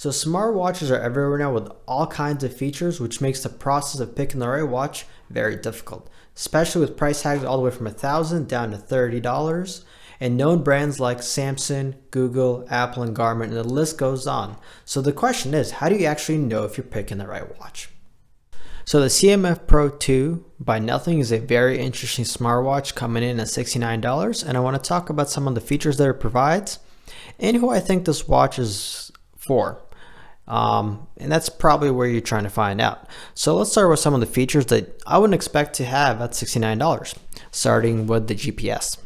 So smartwatches are everywhere now with all kinds of features, which makes the process of picking the right watch very difficult, especially with price tags all the way from $1,000 down to $30, and known brands like Samsung, Google, Apple, and Garmin, and the list goes on. So the question is, how do you actually know if you're picking the right watch? So the CMF Pro 2 by Nothing is a very interesting smartwatch coming in at $69, and I want to talk about some of the features that it provides and who I think this watch is for. And that's probably where you're trying to find out. So let's start with some of the features that I wouldn't expect to have at $69, starting with the GPS.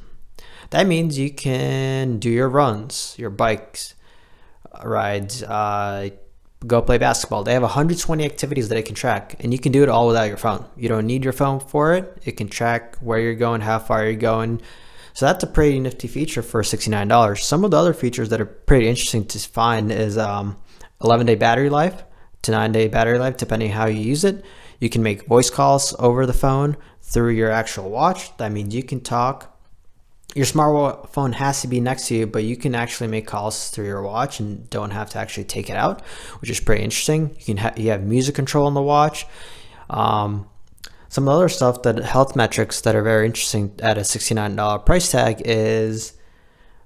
That means you can do your runs, your bikes, rides, go play basketball. They have 120 activities that it can track, and you can do it all without your phone. You don't need your phone for it. It can track where you're going, how far you're going. So that's a pretty nifty feature for $69. Some of the other features that are pretty interesting to find is 11-day battery life to 9-day battery life, depending how you use it. You can make voice calls over the phone through your actual watch. That means you can talk. Your smartphone has to be next to you, but you can actually make calls through your watch and don't have to actually take it out, which is pretty interesting. You have music control on the watch. Some of the other stuff, that health metrics that are very interesting at a $69 price tag is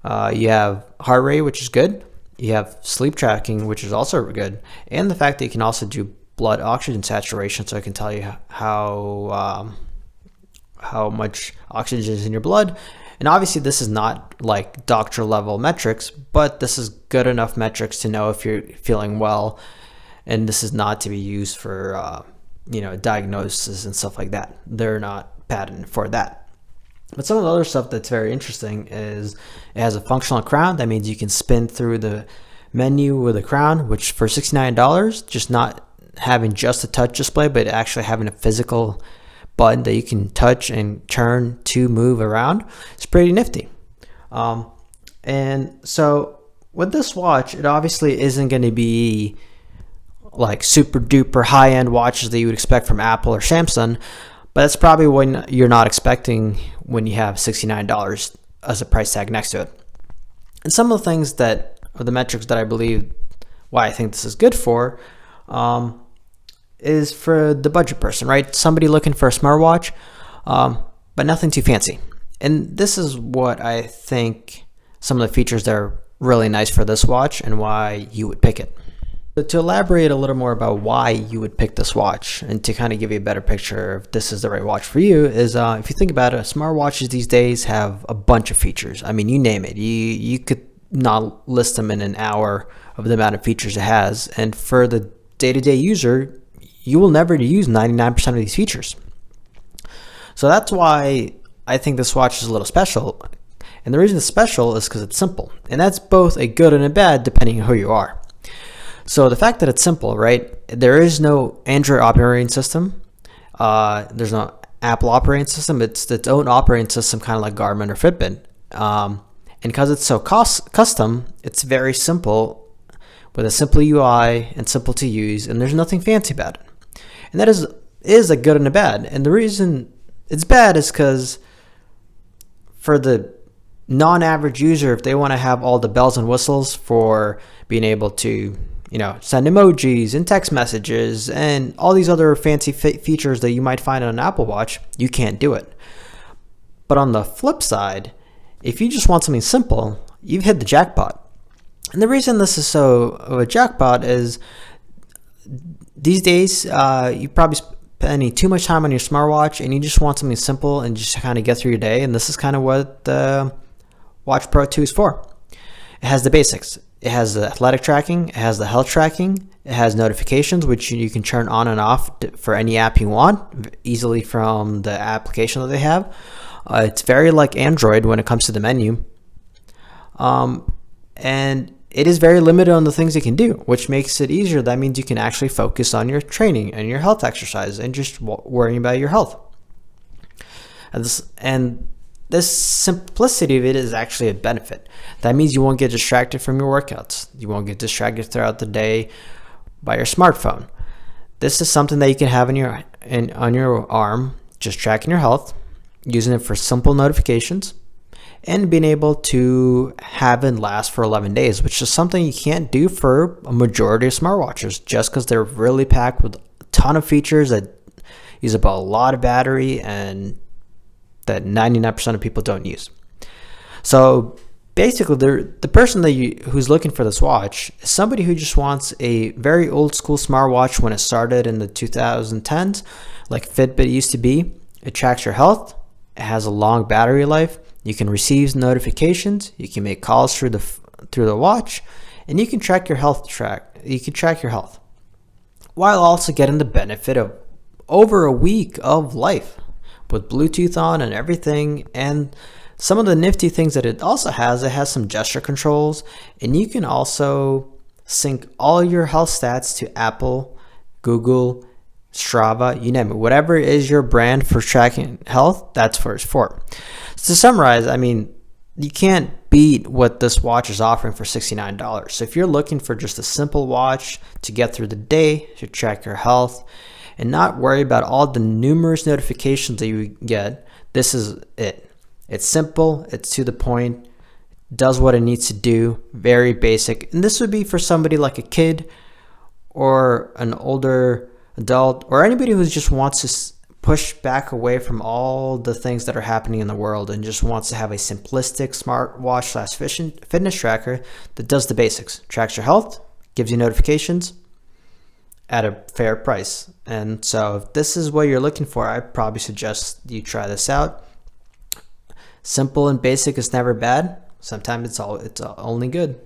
you have heart rate, which is good. You have sleep tracking, which is also good, and the fact that you can also do blood oxygen saturation, so it can tell you how much oxygen is in your blood. And obviously this is not like doctor level metrics, but this is good enough metrics to know if you're feeling well, and this is not to be used for diagnosis and stuff like that. They're not patented for that. But some of the other stuff that's very interesting is it has a functional crown. That means you can spin through the menu with a crown, which for $69, just not having just a touch display, but actually having a physical button that you can touch and turn to move around. It's pretty nifty. And so with this watch, it obviously isn't going to be like super duper high-end watches that you would expect from Apple or Samsung, but that's probably when you're not expecting when you have $69 as a price tag next to it. And some of the things that are the metrics that I believe why I think this is good for is for the budget person, right? Somebody looking for a smartwatch, but nothing too fancy. And this is what I think some of the features that are really nice for this watch and why you would pick it. So to elaborate a little more about why you would pick this watch and to kind of give you a better picture if this is the right watch for you is if you think about it, smartwatches these days have a bunch of features. I mean, you name it. You could not list them in an hour of the amount of features it has. And for the day-to-day user, you will never use 99% of these features. So that's why I think this watch is a little special. And the reason it's special is because it's simple. And that's both a good and a bad depending on who you are. So the fact that it's simple, right? There is no Android operating system. There's no Apple operating system. It's its own operating system, kind of like Garmin or Fitbit. And because it's so custom, it's very simple with a simple UI and simple to use, and there's nothing fancy about it. And that is a good and a bad. And the reason it's bad is because for the non-average user, if they want to have all the bells and whistles for being able to send emojis and text messages and all these other fancy features that you might find on an Apple Watch, you can't do it. But on the flip side, if you just want something simple, you've hit the jackpot. And the reason this is so of a jackpot is these days, you probably spending too much time on your smartwatch and you just want something simple and just kind of get through your day. And this is kind of what the Watch Pro 2 is for. It has the basics. It has the athletic tracking. It has the health tracking. It has notifications, which you can turn on and off for any app you want easily from the application that they have. It's very like Android when it comes to the menu. And it is very limited on the things it can do, which makes it easier. That means you can actually focus on your training and your health exercise and just worrying about your health. And this simplicity of it is actually a benefit. That means you won't get distracted from your workouts. You won't get distracted throughout the day by your smartphone. This is something that you can have on your arm, just tracking your health, using it for simple notifications. and being able to have it last for 11 days, which is something you can't do for a majority of smartwatches just because they're really packed with a ton of features that use up a lot of battery and that 99% of people don't use. So basically, the person who's looking for this watch is somebody who just wants a very old school smartwatch when it started in the 2010s, like Fitbit used to be. It tracks your health. It has a long battery life. You can receive notifications. You can make calls through the watch, and you can track your health. You can track your health while also getting the benefit of over a week of life with Bluetooth on and everything. And some of the nifty things that it has some gesture controls, and you can also sync all your health stats to Apple, Google, Strava, you name it. Whatever is your brand for tracking health, that's for. So to summarize, I mean, you can't beat what this watch is offering for $69. So if you're looking for just a simple watch to get through the day, to track your health, and not worry about all the numerous notifications that you get, this is it. It's simple, it's to the point, does what it needs to do, very basic. And this would be for somebody like a kid or an older adult or anybody who just wants to push back away from all the things that are happening in the world and just wants to have a simplistic smartwatch / fitness tracker that does the basics, tracks your health, gives you notifications at a fair price. And so if this is what you're looking for, I probably suggest you try this out. Simple and basic is never bad. Sometimes it's only good.